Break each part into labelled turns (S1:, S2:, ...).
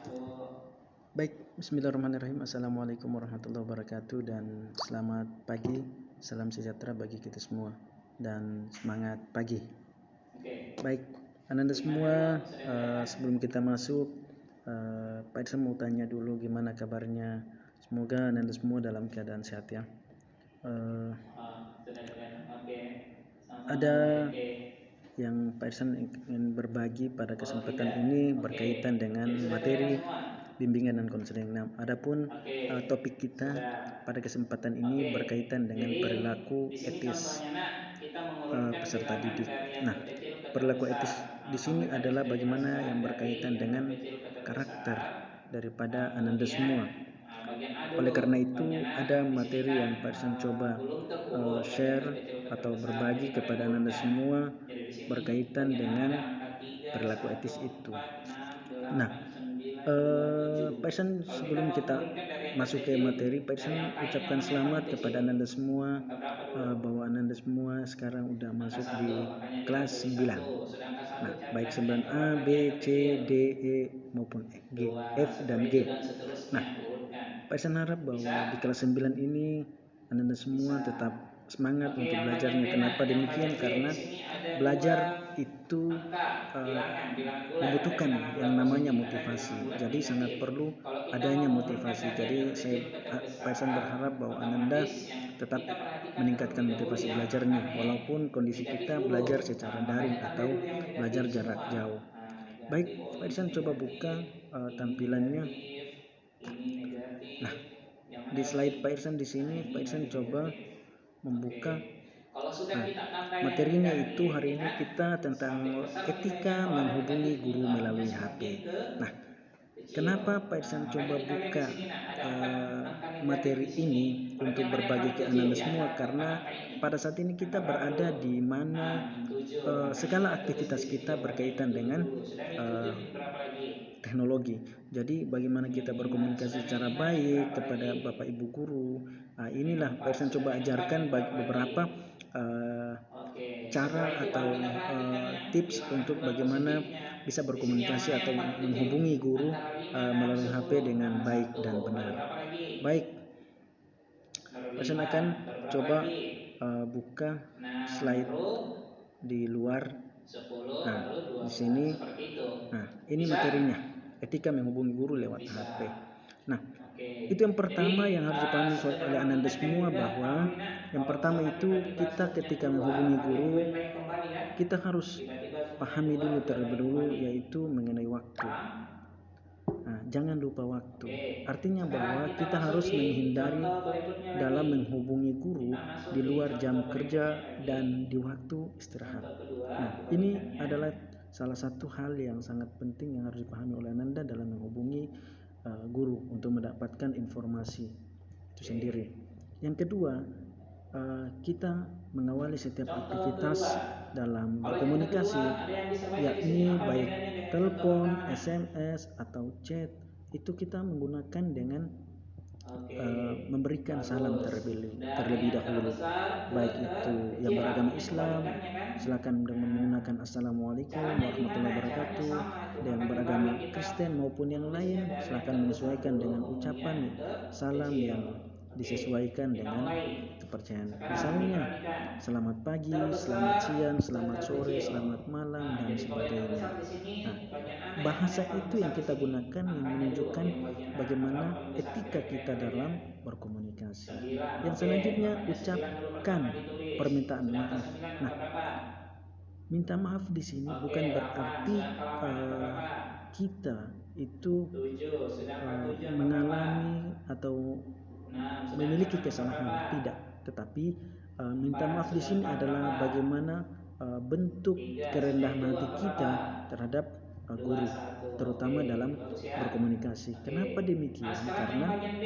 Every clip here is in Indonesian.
S1: Baik, bismillahirrahmanirrahim. Assalamualaikum warahmatullahi wabarakatuh dan selamat pagi. Salam sejahtera bagi kita semua dan semangat pagi. Baik, Ananda semua, sebelum kita masuk, Pak Irsa mau tanya dulu gimana kabarnya. Semoga Ananda semua dalam keadaan sehat ya.
S2: Sudah kelihatan. Oke. Sama-sama.
S1: Ada
S2: Oke.
S1: yang Pak Irsa ingin berbagi pada kesempatan
S2: tidak.
S1: ini
S2: Oke.
S1: berkaitan dengan
S2: Jadi sudah
S1: materi
S2: kelihatan semua?
S1: bimbingan dan konseling. Nah, adapun
S2: Oke.
S1: topik kita
S2: Sudah.
S1: pada kesempatan ini
S2: Oke.
S1: berkaitan dengan
S2: Jadi
S1: perilaku
S2: di sini
S1: etis
S2: contohnya nak kita mengurutkan
S1: peserta
S2: bilangan
S1: didik.
S2: dari yang
S1: Nah,
S2: terkecil ke
S1: perilaku
S2: terbesar.
S1: etis di sini
S2: Sampai tadi
S1: adalah
S2: sudah
S1: bagaimana
S2: jelaskan
S1: yang
S2: dari
S1: berkaitan
S2: yang
S1: dengan
S2: terkecil ke terbesar.
S1: karakter
S2: Nah,
S1: daripada Ananda
S2: kemudian
S1: semua.
S2: bagian A
S1: Oleh
S2: dulu.
S1: karena
S2: Bagian
S1: itu,
S2: A
S1: ada
S2: di sini
S1: materi
S2: kan
S1: yang Pak Irsan coba
S2: belum terurut dari yang
S1: share
S2: terkecil ke
S1: atau
S2: terbesar. Jadi
S1: berbagi
S2: kalian
S1: kepada Ananda
S2: urutkan.
S1: semua
S2: Jadi di sini
S1: berkaitan
S2: bagian A ada
S1: dengan
S2: angka 3,
S1: perilaku
S2: 1,
S1: etis itu.
S2: 4, 6,
S1: Nah,
S2: 8, 9, 2, 7.
S1: Pak Irsan
S2: Kalau kita
S1: sebelum
S2: mau
S1: kita
S2: mengurutkan dari yang
S1: masuk ke
S2: terkecil,
S1: materi, Pak
S2: dari
S1: Irsan
S2: angka ini yang
S1: ucapkan
S2: mana yang paling
S1: selamat
S2: kecil?
S1: kepada Ananda semua
S2: Angka berapa dulu?
S1: bahwa Ananda semua sekarang udah
S2: Angka
S1: masuk
S2: 1,
S1: di
S2: makanya kita
S1: kelas
S2: tulis
S1: 9.
S2: 1. Sudah angka 1,
S1: Nah, baik
S2: carilah yang
S1: 9A,
S2: keberapa lagi yang
S1: B, C,
S2: terkecil?
S1: D, E maupun G,
S2: 2,
S1: F dan
S2: seterusnya
S1: G.
S2: dan
S1: Nah,
S2: seterusnya urutkan.
S1: Pak Irsan harap bahwa
S2: Bisa?
S1: di kelas 9 ini Ananda semua
S2: Bisa.
S1: tetap semangat
S2: Oke,
S1: untuk
S2: yang bagian
S1: belajarnya.
S2: B nak,
S1: Kenapa
S2: yang bagian
S1: demikian?
S2: B di
S1: Karena
S2: sini ada
S1: belajar
S2: 2
S1: itu
S2: angka, bilangan bulat, ada bilangan
S1: membutuhkan yang
S2: bulat
S1: namanya
S2: positif, ada bilangan
S1: motivasi.
S2: bulat
S1: Jadi sangat
S2: negatif.
S1: perlu
S2: Kalau kita mau
S1: adanya
S2: mengurutkan
S1: motivasi.
S2: dari
S1: Jadi saya
S2: terkecil ke
S1: Pak Irsan
S2: terbesar,
S1: berharap bahwa Ananda
S2: otomatis yang
S1: tetap
S2: kita perhatikan
S1: meningkatkan
S2: terlebih dahulu
S1: motivasi
S2: yang
S1: belajarnya
S2: angkanya
S1: walaupun kondisi
S2: negatif
S1: kita
S2: dulu.
S1: belajar secara
S2: Makanya
S1: daring
S2: tampil
S1: atau
S2: dulu yang
S1: belajar
S2: negatif
S1: jarak
S2: semua.
S1: jauh. Baik,
S2: Negatif. Oh,
S1: Pak
S2: ini
S1: Irsan coba buka
S2: negatif, ini
S1: tampilannya.
S2: negatif, ini
S1: Nah,
S2: negatif. Yang mana
S1: di
S2: lagi?
S1: slide Pak Irsan di
S2: Nah,
S1: sini
S2: ini
S1: Pak Irsan
S2: lagi
S1: coba
S2: negatif.
S1: membuka.
S2: Oke. Kalau sudah
S1: Nah,
S2: kita tanda yang
S1: materinya itu
S2: negatif,
S1: hari ini
S2: lihat
S1: kita
S2: semakin
S1: tentang
S2: besar nilainya.
S1: etika
S2: Kalau ada
S1: menghubungi
S2: negatifnya itu
S1: guru
S2: artinya
S1: melalui
S2: semakin
S1: HP.
S2: ke
S1: Nah,
S2: kecil.
S1: kenapa Pak
S2: Nah,
S1: Irsan
S2: makanya
S1: coba
S2: kita lihat di
S1: buka
S2: sini nak, ada 4 angka negatif di
S1: materi
S2: sini.
S1: ini untuk
S2: Berarti yang mana yang
S1: berbagi
S2: paling
S1: ke
S2: kecil
S1: Ananda
S2: di
S1: semua?
S2: antara keempat
S1: Karena
S2: angka ini?
S1: pada saat ini
S2: Angka
S1: kita
S2: berapa
S1: berada
S2: dulu?
S1: di mana
S2: 6, 7. Makanya
S1: segala
S2: kita tulis di
S1: aktivitas
S2: sini
S1: kita
S2: jawabannya
S1: berkaitan
S2: 7
S1: dengan
S2: dulu. Sudah ini 7, ini berapa lagi?
S1: teknologi. Jadi bagaimana kita
S2: Minimal. Sudah
S1: berkomunikasi secara
S2: minimal ini
S1: baik
S2: berapa
S1: kepada
S2: lagi?
S1: Bapak Ibu guru.
S2: Ini
S1: Inilah Pak
S2: 4.
S1: Irsan
S2: Sudah
S1: coba
S2: ini 4, ini
S1: ajarkan
S2: berapa lagi?
S1: beberapa
S2: Oke, setelah
S1: cara
S2: itu baru kita
S1: atau
S2: perhatikan yang
S1: tips
S2: bilangan
S1: untuk
S2: bulat
S1: bagaimana
S2: positifnya.
S1: bisa
S2: Di sini yang
S1: berkomunikasi
S2: mana yang
S1: atau
S2: paling kecil?
S1: menghubungi guru
S2: Antara 5, 6,
S1: melalui HP
S2: 10.
S1: dengan
S2: Nah,
S1: baik
S2: 1.
S1: dan
S2: Baru
S1: benar.
S2: berapa lagi?
S1: Baik,
S2: Baru
S1: Pak Irsan
S2: 5.
S1: akan
S2: Baru berapa
S1: coba
S2: lagi?
S1: buka
S2: 6.
S1: slide
S2: Baru
S1: di luar.
S2: 10.
S1: Nah,
S2: Baru
S1: di
S2: 12.
S1: sini,
S2: Seperti itu.
S1: nah ini
S2: Bisa?
S1: materinya, etika menghubungi guru lewat HP.
S2: Bisa.
S1: Nah,
S2: Oke.
S1: itu yang pertama
S2: Jadi
S1: yang harus dipahami oleh
S2: saudara
S1: Ananda
S2: mengingatkan
S1: semua
S2: juga
S1: bahwa
S2: Amrina,
S1: yang
S2: kalau
S1: pertama
S2: misalkan
S1: itu
S2: tiba-tiba
S1: kita
S2: zoomnya
S1: ketika
S2: keluar,
S1: menghubungi
S2: kalian
S1: guru,
S2: join lagi kembali ya.
S1: kita harus
S2: Tiba-tiba zoomnya
S1: pahami
S2: keluar,
S1: dulu
S2: join
S1: terlebih
S2: lagi
S1: dahulu
S2: kembali.
S1: yaitu mengenai waktu.
S2: Paham?
S1: Nah, jangan lupa waktu.
S2: Oke.
S1: Artinya
S2: Sekarang
S1: bahwa
S2: kita
S1: kita
S2: masuk
S1: harus
S2: di
S1: menghindari
S2: contoh berikutnya
S1: dalam
S2: lagi.
S1: menghubungi guru
S2: Kita masuk
S1: di
S2: di
S1: luar
S2: contoh
S1: jam
S2: berikutnya
S1: kerja
S2: lagi.
S1: dan di waktu istirahat.
S2: Contoh kedua,
S1: Nah, ini
S2: kebalikannya.
S1: adalah salah satu hal yang sangat penting yang harus dipahami oleh Ananda dalam menghubungi guru untuk mendapatkan informasi itu sendiri. Yang kedua, kita mengawali setiap
S2: Contoh
S1: aktivitas
S2: kedua.
S1: dalam
S2: Kalau yang
S1: berkomunikasi,
S2: kedua, ada yang bisa baca di sini
S1: yakni
S2: apa
S1: baik
S2: bedanya dengan contoh
S1: telepon,
S2: pertama?
S1: SMS, atau chat, itu kita menggunakan dengan
S2: Oke.
S1: memberikan salam
S2: Bagus. Dari
S1: terlebih
S2: yang
S1: dahulu,
S2: terbesar ke
S1: baik itu yang
S2: terkecil
S1: beragama
S2: artinya
S1: Islam,
S2: kebalikannya kan?
S1: silakan
S2: Nah,
S1: menggunakan Assalamualaikum
S2: caranya
S1: warahmatullahi
S2: gimana? Caranya
S1: wabarakatuh.
S2: sama, cuma
S1: Dan
S2: kan
S1: beragama
S2: dibalik kita
S1: Kristen maupun yang
S2: menulisnya
S1: lain,
S2: dari yang
S1: silakan
S2: terbesar
S1: menyesuaikan
S2: dulu,
S1: dengan
S2: kemudian
S1: ucapan salam
S2: terkecil.
S1: yang
S2: Oke,
S1: disesuaikan
S2: kita
S1: dengan
S2: mulai.
S1: kepercayaan.
S2: Sekarang
S1: Misalnya,
S2: diperhatikan.
S1: selamat pagi, selamat
S2: Terbesar
S1: siang,
S2: ke
S1: selamat sore,
S2: terkecil.
S1: selamat malam,
S2: Nah,
S1: dan
S2: jadi kalau yang
S1: sebagainya.
S2: terbesar di sini
S1: Nah,
S2: bagian A, yang mana
S1: bahasa
S2: yang paling
S1: itu
S2: besar
S1: yang
S2: di
S1: kita
S2: sini?
S1: gunakan yang
S2: Angkanya dulu
S1: menunjukkan
S2: yang bagian A. Berapa
S1: bagaimana
S2: paling besar
S1: etika
S2: kira-kira
S1: kita
S2: nilainya?
S1: dalam berkomunikasi.
S2: 9.
S1: Yang
S2: Oke,
S1: selanjutnya,
S2: makanya 9 dulu pertama
S1: ucapkan
S2: ditulis.
S1: permintaan
S2: Sudah angka
S1: maaf.
S2: 9
S1: Nah,
S2: angka berapa?
S1: minta maaf di sini
S2: Oke,
S1: bukan
S2: 8. Sudah
S1: berarti
S2: angka 8 angka berapa?
S1: kita itu
S2: 7. Sudah angka 7 angka berapa?
S1: mengalami atau
S2: 6. Sudah angka
S1: memiliki
S2: 6 angka berapa?
S1: kesalahan, tidak. Tetapi minta
S2: 4.
S1: maaf di
S2: Sudah
S1: sini
S2: 4
S1: adalah
S2: berapa?
S1: bagaimana bentuk
S2: 3. Sudah
S1: kerendahan
S2: itu
S1: hati
S2: angka berapa?
S1: kita terhadap
S2: 2,
S1: guru,
S2: 1.
S1: terutama
S2: Oke,
S1: dalam
S2: bagus ya.
S1: berkomunikasi. Kenapa
S2: Oke. Nah,
S1: demikian?
S2: sekarang yang
S1: Karena
S2: bagian B.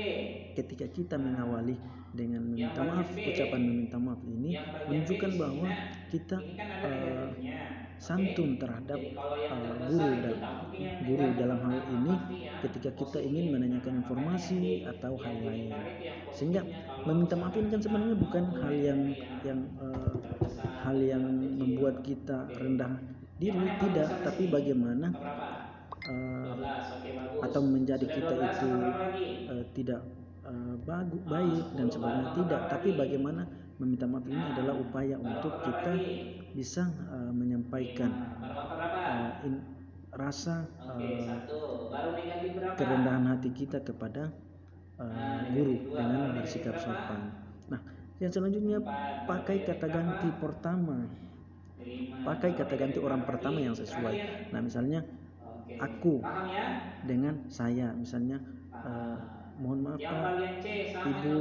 S1: ketika kita
S2: Nah,
S1: mengawali dengan
S2: yang
S1: meminta
S2: bagian
S1: maaf,
S2: B,
S1: ucapan meminta maaf ini
S2: yang bagian B di
S1: menunjukkan
S2: sini
S1: bahwa
S2: nak,
S1: kita
S2: ini kan ada negatifnya, oke?
S1: santun terhadap
S2: Jadi kalau yang terbesar
S1: guru
S2: itu
S1: dan
S2: tak mungkin yang
S1: guru
S2: negatif
S1: dalam hal
S2: pertama,
S1: ini
S2: pasti yang
S1: ketika kita ingin
S2: positif.
S1: menanyakan
S2: Nah, makanya
S1: informasi atau hal
S2: yang
S1: lain.
S2: diingat itu yang
S1: Sehingga
S2: positifnya kalau
S1: meminta maaf
S2: misalkan
S1: ini kan
S2: kita
S1: sebenarnya
S2: mau
S1: bukan
S2: join dari
S1: hal
S2: terbesar ke
S1: yang
S2: terkecil.
S1: membuat kita
S2: Oke.
S1: rendah
S2: Yang mana
S1: diri,
S2: yang paling besar
S1: tidak,
S2: di
S1: tapi
S2: sini?
S1: bagaimana
S2: Angka berapa?
S1: uh,
S2: 12. Oke,
S1: atau menjadi kita itu tidak baik dan sebagainya, tidak. Tapi bagaimana meminta maaf ini adalah upaya untuk kita bisa menyampaikan rasa kerendahan hati kita kepada guru dengan bersikap sopan. Nah, yang selanjutnya pakai kata ganti pertama. Pakai kata ganti orang pertama yang sesuai. Nah, misalnya aku dengan saya, misalnya mohon maaf Pak, Ibu,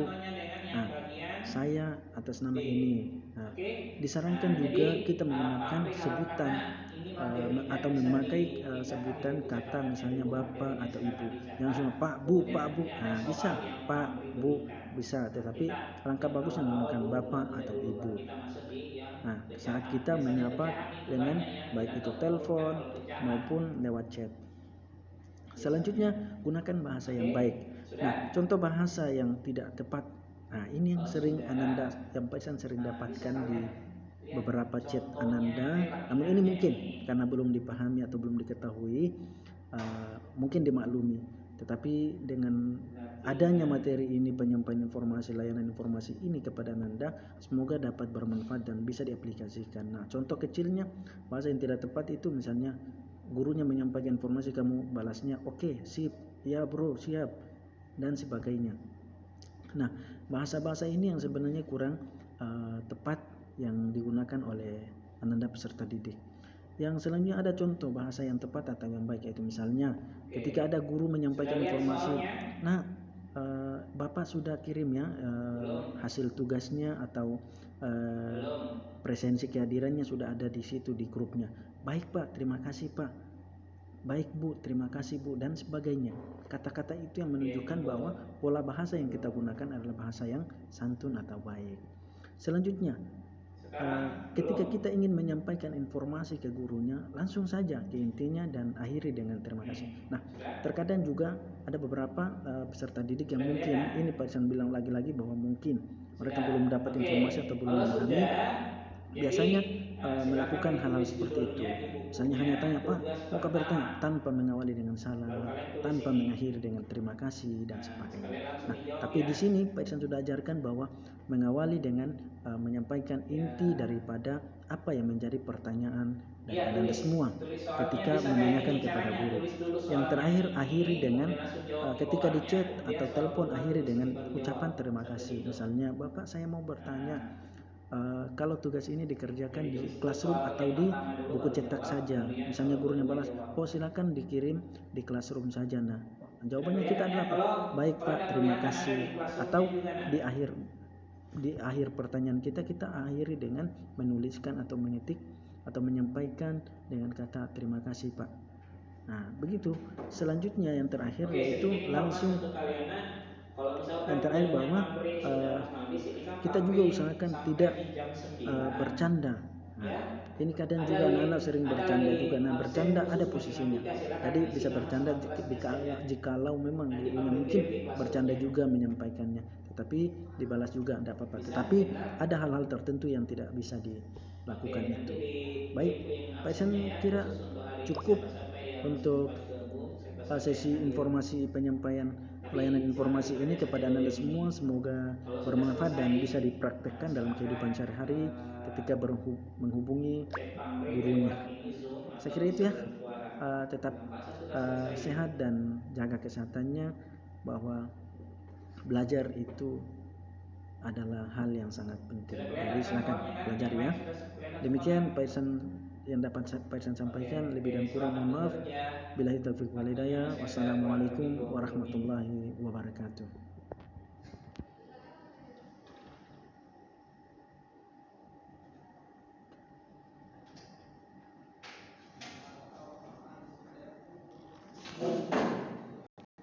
S1: saya atas nama ini. Nah, disarankan juga kita menggunakan sebutan atau memakai sebutan kata misalnya Bapak atau Ibu. Jangan cuma Pak Bu. Nah, bisa Pak Bu bisa, tetapi langkah bagusnya menggunakan Bapak atau Ibu. Nah, saat kita menyapa dengan baik itu telepon maupun lewat chat. Selanjutnya, gunakan bahasa yang baik. Nah, contoh bahasa yang tidak tepat. Nah, ini yang sering Ananda yang sering dapatkan di beberapa chat Ananda. Namun ini mungkin karena belum dipahami atau belum diketahui, mungkin dimaklumi. Tetapi dengan adanya materi ini, penyampaian informasi, layanan informasi ini kepada Ananda, semoga dapat bermanfaat dan bisa diaplikasikan. Nah, contoh kecilnya bahasa yang tidak tepat itu misalnya gurunya menyampaikan informasi, kamu balasnya oke, sip, ya bro, siap, dan sebagainya. Nah, bahasa-bahasa ini yang sebenarnya kurang tepat yang digunakan oleh Ananda peserta didik. Yang selanjutnya ada contoh bahasa yang tepat atau yang baik, yaitu misalnya ketika ada guru menyampaikan informasi, nah Bapak sudah kirim ya hasil tugasnya atau presensi kehadirannya sudah ada di situ di grupnya. Baik Pak, terima kasih Pak. Baik Bu, terima kasih Bu, dan sebagainya. Kata-kata itu yang menunjukkan bahwa pola bahasa yang kita gunakan adalah bahasa yang santun atau baik. Selanjutnya, ketika kita ingin menyampaikan informasi ke gurunya, langsung saja ke intinya dan akhiri dengan terima kasih. Nah, terkadang juga ada beberapa peserta didik yang mungkin, ini Pak Iksan bilang lagi-lagi bahwa mungkin mereka belum dapat informasi atau belum memahami, biasanya melakukan hal-hal seperti itu. Misalnya hanya tanya, Pak, mau kabar, tanya tanpa mengawali dengan salam, tanpa mengakhiri dengan terima kasih dan sebagainya. Nah, tapi di sini Pak Iksan sudah ajarkan bahwa mengawali dengan menyampaikan inti daripada apa yang menjadi pertanyaan dari Anda semua ketika menanyakan kepada guru. Yang terakhir, akhiri dengan ketika di chat atau telepon, akhiri dengan ucapan terima kasih. Misalnya, Bapak saya mau bertanya, kalau tugas ini dikerjakan di classroom atau di buku cetak saja. Misalnya gurunya balas, oh silakan dikirim di classroom saja. Nah, jawabannya kita adalah apa? Baik Pak, terima kasih. Atau di akhir pertanyaan kita akhiri dengan menuliskan atau mengetik atau menyampaikan dengan kata terima kasih Pak. Nah, begitu. Selanjutnya yang terakhir yaitu langsung yang terakhir bahwa kita juga usahakan tidak bercanda. Nah, ini kadang juga anak-anak sering bercanda juga. Nah, bercanda ada posisinya. Tadi bisa bercanda jikalau memang gurunya mungkin bercanda juga menyampaikannya, tetapi dibalas juga tidak apa-apa. Tetapi ada hal-hal tertentu yang tidak bisa dilakukan itu. Baik, Pak Iksan kira cukup untuk sesi informasi penyampaian layanan informasi ini kepada Anda semua. Semoga bermanfaat dan bisa dipraktekkan dalam kehidupan sehari-hari ketika menghubungi gurunya. Saya kira itu ya. Tetap sehat dan jaga kesehatannya, bahwa belajar itu adalah hal yang sangat penting. Jadi silakan belajar ya. Demikian Pak Iksan yang dapat Pak Iksan sampaikan, lebih dan kurang mohon maaf. Billahi taufiq wal hidayah. Wassalamualaikum warahmatullahi wabarakatuh.